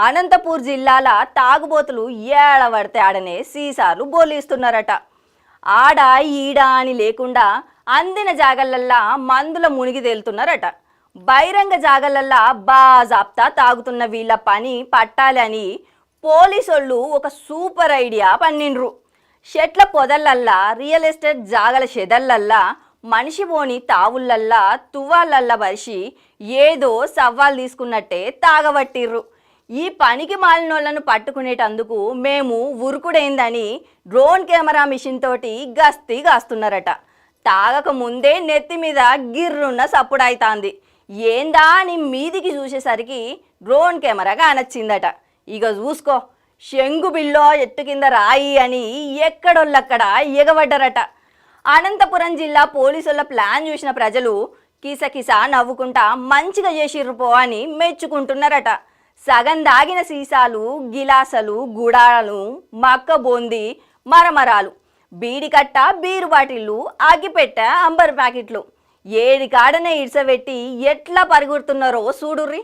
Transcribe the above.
అనంతపూర్ జిల్లాల తాగుబోతులు ఏడబడితే ఆడనే సీసాలు బోలిస్తున్నారట. ఆడ ఈడ అని లేకుండా అందిన జాగలల్లా మందుల మునిగి తేలుతున్నారట. బహిరంగ జాగలల్లా బాజాప్తా తాగుతున్న వీళ్ళ పని పట్టాలి అని పోలీసోళ్ళు ఒక సూపర్ ఐడియా పన్నిండ్రు. చెట్ల పొదలల్లా, రియల్ ఎస్టేట్ జాగల షెదల్లల్లా, మనిషి పోని తావులల్లా, తువ్వాలల్లా పరిచి ఏదో సవాల్ తీసుకున్నట్టే తాగబట్టిర్రు. ఈ పనికి మాలినోళ్లను పట్టుకునేటందుకు మేము ఉరుకుడైందని డ్రోన్ కెమెరా మిషన్ తోటి గస్తీ కాస్తున్నారట. తాగక ముందే నెత్తి మీద గిర్రున్న సప్పుడైతాంది. ఏందా అని మీదికి చూసేసరికి డ్రోన్ కెమెరా కానొచ్చిందట. ఇక చూసుకో, శంగు బిల్లో ఎట్టు కింద రాయి అని ఎక్కడోళ్ళక్కడ ఎగబడ్డరట. అనంతపురం జిల్లా పోలీసుల ప్లాన్ చూసిన ప్రజలు కిసకిస నవ్వుకుంటా మంచిగా చేసిర్రు పో అని మెచ్చుకుంటున్నారట. సగం దాగిన సీసాలు, గిలాసలు, గుడాలు, మక్క బోంది, మరమరాలు, బీడికట్ట, బీరు బాటిళ్ళు, అగ్గిపెట్టె, అంబర్ ప్యాకెట్లు ఏడి కాడనే ఇడ్సబెట్టి ఎట్లా పరుగుతున్నారో చూడుర్రి.